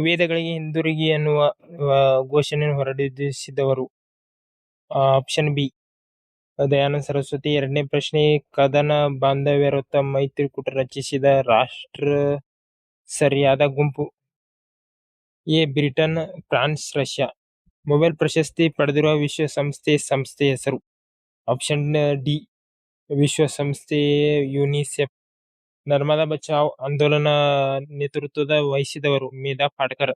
ವೇದಗಳಿಗೆ ಹಿಂದಿರುಗಿ ಎನ್ನುವ ಘೋಷಣೆಯನ್ನು ಹೊರಡಿಸಿದವರು? Option B Dayananda Saraswati. ಎರಡನೇ ಪ್ರಶ್ನೆ, ಕದನ ಬಾಂಧವ್ಯರತ ಮೈತ್ರಿಕೂಟ ರಚಿಸಿದ ರಾಷ್ಟ್ರ ಸರಿಯಾದ ಗುಂಪು? A Britain, France, Russia. Mobile ಪ್ರಶಸ್ತಿ ಪಡೆದಿರುವ ಸಂಸ್ಥೆ ಹೆಸರು? ಆಪ್ಷನ್ ಡಿ ವಿಶ್ವಸಂಸ್ಥೆ ಯುನಿಸೆಫ್. ನರ್ಮದಾ ಬಚಾವ್ ಆಂದೋಲನ ನೇತೃತ್ವದ ವಹಿಸಿದವರು? ಮೇಧಾ ಪಾಟ್ಕರ್.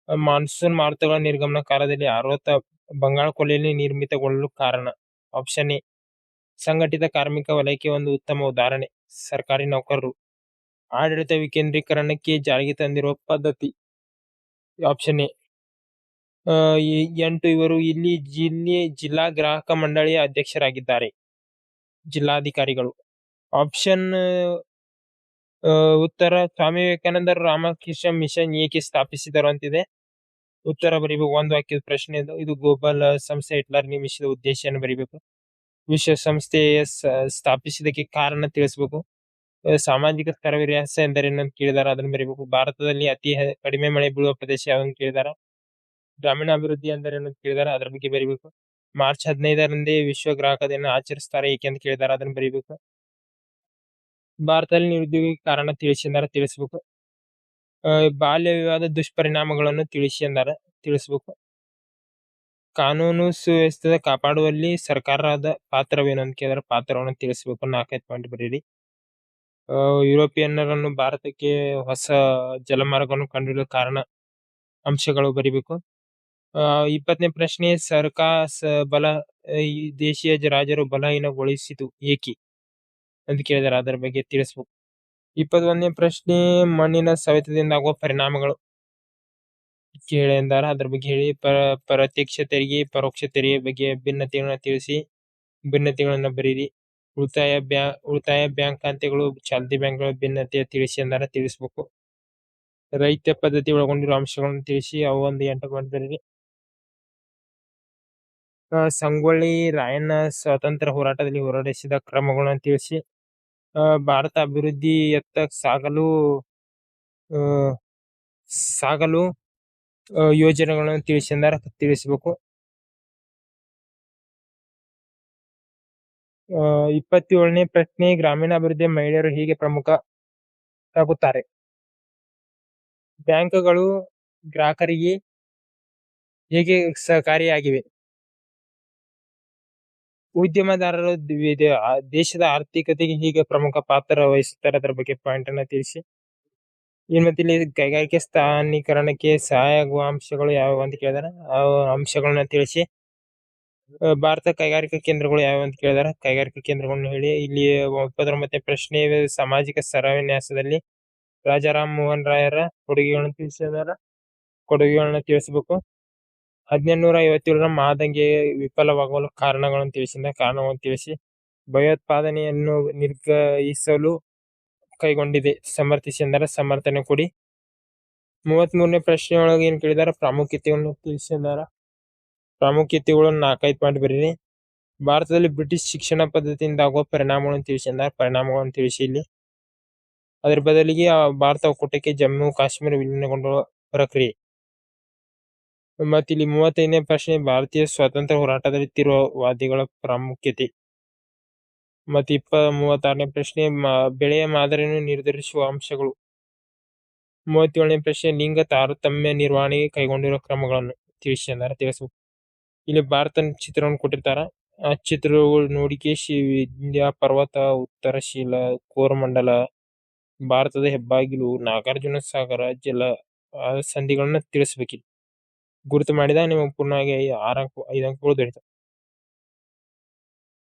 ಮಾನ್ಸೂನ್ ಮಾರುತಗಳ ನಿರ್ಗಮನ ಕಾಲದಲ್ಲಿ ಆರ್ವತ ಬಂಗಾಳ ಕೊಲ್ಲಿಯಲ್ಲಿ ನಿರ್ಮಿತಗೊಳ್ಳಲು ಕಾರಣ? ಆಪ್ಷನ್ ಎ ಸಂಘಟಿತ ಕಾರ್ಮಿಕ ವಲಯಕ್ಕೆ ಒಂದು ಉತ್ತಮ ಉದಾಹರಣೆ. ಸರ್ಕಾರಿ ನೌಕರರು. ಆಡಳಿತ ವಿಕೇಂದ್ರೀಕರಣಕ್ಕೆ ಜಾರಿಗೆ ತಂದಿರುವ ಪದ್ಧತಿ? Option A 8. ಇವರು ಇಲ್ಲಿ ಜಿಲ್ಲಾ ಗ್ರಾಹಕ ಮಂಡಳಿಯ ಅಧ್ಯಕ್ಷರಾಗಿದ್ದಾರೆ. ಜಿಲ್ಲಾಧಿಕಾರಿಗಳು. ಆಪ್ಷನ್ ಉತ್ತರ, ಸ್ವಾಮಿ ವಿವೇಕಾನಂದರು ರಾಮಕೃಷ್ಣ ಮಿಷನ್ ಏಕೆ ಸ್ಥಾಪಿಸಿದರು ಅಂತಿದೆ. ಉತ್ತರ ಬರೀಬೇಕು. ಒಂದು ವಾಕ್ಯದ ಪ್ರಶ್ನೆ ಇದು ಗ್ಲೋಬಲ್ ಸಂಸ್ಥೆ ಹಿಟ್ಲರ್ ನೇಮಿಸಿದ ಉದ್ದೇಶವನ್ನು ಬರೀಬೇಕು. ವಿಶ್ವಸಂಸ್ಥೆಯ ಸ್ಥಾಪಿಸಿದಕ್ಕೆ ಕಾರಣ ತಿಳಿಸಬೇಕು. ಸಾಮಾಜಿಕ ಸ್ತರ ವಿನ್ಯಾಸ ಎಂದರೇನು ಅಂತ ಕೇಳಿದಾರೆ, ಅದನ್ನ ಬರೀಬೇಕು. ಭಾರತದಲ್ಲಿ ಅತಿ ಕಡಿಮೆ ಮಳೆ ಬೀಳುವ ಪ್ರದೇಶ ಯಾವ್ದನ್ನು ಕೇಳಿದಾರ. ಗ್ರಾಮೀಣಾಭಿವೃದ್ಧಿ ಎಂದರೇನು ಅಂತ ಕೇಳಿದಾರೆ, ಅದ್ರ ಬಗ್ಗೆ ಬರೀಬೇಕು. ಮಾರ್ಚ್ 15ರಂದೇ ವಿಶ್ವ ಗ್ರಾಹಕ ದಿನ ಆಚರಿಸ್ತಾರೆ ಏಕೆ ಅಂತ ಕೇಳಿದಾರೆ, ಅದನ್ನ ಬರೀಬೇಕು. ಭಾರತದಲ್ಲಿ ನಿರುದ್ಯೋಗಕ್ಕೆ ಕಾರಣ ತಿಳಿಸಿ ಎಂದಾರ, ತಿಳಿಸ್ಬೇಕು. ಬಾಲ್ಯ ವಿವಾದ ದುಷ್ಪರಿಣಾಮಗಳನ್ನು ತಿಳಿಸ್ಬೇಕು. ಕಾನೂನು ಸುವ್ಯವಸ್ಥೆ ಕಾಪಾಡುವಲ್ಲಿ ಸರ್ಕಾರದ ಪಾತ್ರವೇನು ಅಂತ ಕೇಳಿದ್ರೆ ಪಾತ್ರವನ್ನು ತಿಳಿಸಬೇಕು. 4 ಪಾಯಿಂಟ್ ಬರೀರಿ. ಯುರೋಪಿಯನ್ನರನ್ನು ಭಾರತಕ್ಕೆ ಹೊಸ ಜಲಮಾರ್ಗವನ್ನು ಕಂಡುಹಿಡಿಯಲು ಕಾರಣ ಅಂಶಗಳು ಬರೀಬೇಕು. 20ನೇ ಪ್ರಶ್ನೆ, ಬಲ ದೇಶೀಯ ರಾಜರು ಬಲಹೀನಗೊಳಿಸಿತು ಏಕೆ ಅಂತ ಕೇಳಿದಾರೆ, ಅದರ ಬಗ್ಗೆ ತಿಳಿಸ್ಬೇಕು. 21ನೇ ಪ್ರಶ್ನೆ, ಮಣ್ಣಿನ ಸವೆತದಿಂದ ಆಗುವ ಪರಿಣಾಮಗಳು ಕೇಳಿ ಎಂದಾರ, ಅದ್ರ ಬಗ್ಗೆ ಹೇಳಿ. ಪ್ರತ್ಯಕ್ಷ ತೆರಿಗೆ ಪರೋಕ್ಷ ತೆರಿಗೆ ಬಗ್ಗೆ ಭಿನ್ನತೆಗಳನ್ನ ತಿಳಿಸಿ. ಭಿನ್ನತೆಗಳನ್ನ ಬರೀರಿ. ಉಳಿತಾಯ ಬ್ಯಾಂಕ್ ಖಾತೆಗಳು ಚಾಲ್ತಿ ಬ್ಯಾಂಕ್ಗಳ ಭಿನ್ನತೆ ತಿಳಿಸಿ ಎಂದಾರ, ತಿಳಿಸ್ಬೇಕು. ರೈತ ಪದ್ಧತಿ ಒಳಗೊಂಡಿರುವ ಅಂಶಗಳನ್ನು ತಿಳಿಸಿ, ಅವು ಒಂದು 8 ಪಾಯಿಂಟ್ ಬರೀರಿ. ಸಂಗೊಳ್ಳಿ ರಾಯಣ್ಣ ಸ್ವಾತಂತ್ರ್ಯ ಹೋರಾಟದಲ್ಲಿ ಹೊರಡಿಸಿದ ಕ್ರಮಗಳನ್ನು ತಿಳಿಸಿ. ಭಾರತ ಅಭಿವೃದ್ಧಿಯತ್ತ ಸಾಗಲು ಯೋಜನೆಗಳನ್ನು ತಿಳಿಸಿ ಎಂದಾರ, ತಿಳಿಸಬೇಕು. 27ನೇ ಪ್ರಶ್ನೆ, ಗ್ರಾಮೀಣಾಭಿವೃದ್ಧಿ ಮಹಿಳೆಯರು ಹೇಗೆ ಪ್ರಮುಖರಾಗುತ್ತಾರೆ? ಬ್ಯಾಂಕುಗಳು ಗ್ರಾಹಕರಿಗೆ ಹೇಗೆ ಸಹಕಾರಿಯಾಗಿವೆ? ಉದ್ಯಮದಾರರು ದೇಶದ ಆರ್ಥಿಕತೆಗೆ ಹೇಗೆ ಪ್ರಮುಖ ಪಾತ್ರ ವಹಿಸುತ್ತಾರೆ? ಅದರ ಬಗ್ಗೆ ಪಾಯಿಂಟ್ ಅನ್ನ ತಿಳಿಸಿ. ಇಲ್ಲಿ ಕೈಗಾರಿಕೆ ಸ್ಥಾನೀಕರಣಕ್ಕೆ ಸಹಾಯ ಆಗುವ ಅಂಶಗಳು ಯಾವ್ಯಾವ ಅಂತ ಕೇಳಿದಾರೆ, ಆ ಅಂಶಗಳನ್ನ ತಿಳಿಸಿ. ಭಾರತ ಕೈಗಾರಿಕಾ ಕೇಂದ್ರಗಳು ಯಾವ್ಯಾವ ಅಂತ ಕೇಳಿದಾರೆ, ಕೈಗಾರಿಕಾ ಕೇಂದ್ರಗಳನ್ನ ಹೇಳಿ. ಇಲ್ಲಿ 29ನೇ ಪ್ರಶ್ನೆ, ಸಾಮಾಜಿಕ ಸ್ತರವಿನ್ಯಾಸದಲ್ಲಿ ರಾಜಾರಾಮ್ ಮೋಹನ್ ರಾಯರ ಕೊಡುಗೆಗಳನ್ನ ತಿಳಿಸಬೇಕು. 1857ರ ಮಹಾದಂಗೆ ವಿಫಲವಾಗಲು ಕಾರಣಗಳನ್ನು ತಿಳಿಸಿ. ಭಯೋತ್ಪಾದನೆಯನ್ನು ನಿರ್ಗಹಿಸಲು ಕೈಗೊಂಡಿದೆ ಸಮರ್ಥಿಸಿ ಎಂದರೆ ಸಮರ್ಥನೆ ಕೊಡಿ. 33ನೇ ಪ್ರಶ್ನೆ ಒಳಗೆ ಏನ್ ಕೇಳಿದಾರೆ, ಪ್ರಾಮುಖ್ಯತೆಯನ್ನು ತಿಳಿಸಿ ಎಂದಾರ. ಪ್ರಾಮುಖ್ಯತೆಗಳನ್ನು 4 ಪಾಯಿಂಟ್ ಬರೀರಿ. ಭಾರತದಲ್ಲಿ ಬ್ರಿಟಿಷ್ ಶಿಕ್ಷಣ ಪದ್ಧತಿಯಿಂದ ಆಗುವ ಪರಿಣಾಮಗಳನ್ನು ತಿಳಿಸಿ ಎಂದಾರ, ಪರಿಣಾಮಗಳನ್ನು ತಿಳಿಸಿ ಇಲ್ಲಿ. ಅದರ ಬದಲಿಗೆ ಭಾರತ ಒಕ್ಕೂಟಕ್ಕೆ ಜಮ್ಮು ಕಾಶ್ಮೀರ ವಿಲೀನಗೊಂಡ ಪ್ರಕ್ರಿಯೆ. ಮತ್ತಿಲ್ಲಿ 35ನೇ ಪ್ರಶ್ನೆ, ಭಾರತೀಯ ಸ್ವಾತಂತ್ರ್ಯ ಹೋರಾಟದಲ್ಲಿ ತೀವ್ರವಾದಿಗಳ ಪ್ರಾಮುಖ್ಯತೆ. ಮತ್ತೆ 36ನೇ ಪ್ರಶ್ನೆ, ಬೆಳೆಯ ಮಾದರಿಯನ್ನು ನಿರ್ಧರಿಸುವ ಅಂಶಗಳು. 37ನೇ ಪ್ರಶ್ನೆ, ಲಿಂಗ ತಾರತಮ್ಯ ನಿರ್ವಹಣೆಗೆ ಕೈಗೊಂಡಿರುವ ಕ್ರಮಗಳನ್ನು ತಿಳಿಸಿ ಎಂದಾರ, ತಿಳಿಸಬೇಕು. ಇಲ್ಲಿ ಭಾರತ ಚಿತ್ರವನ್ನು ಕೊಟ್ಟಿರ್ತಾರ, ಆ ಚಿತ್ರಗಳು ನೋಡಿಕೇಶಿ ವಿಂಧ್ಯ ಪರ್ವತ, ಉತ್ತರಶೀಲ, ಕೋರಮಂಡಲ, ಭಾರತದ ಹೆಬ್ಬಾಗಿಲು, ನಾಗಾರ್ಜುನ ಸಾಗರ, ಜಲ ಸಂಧಿಗಳನ್ನ ತಿಳಿಸ್ಬೇಕಿಲ್ಲ. ಗುರುತು ಮಾಡಿದಾಗ ನಿಮಗೆ ಪೂರ್ಣವಾಗಿ 5 ಅಂಕಗಳು ದೊರೆಯುತ್ತವೆ.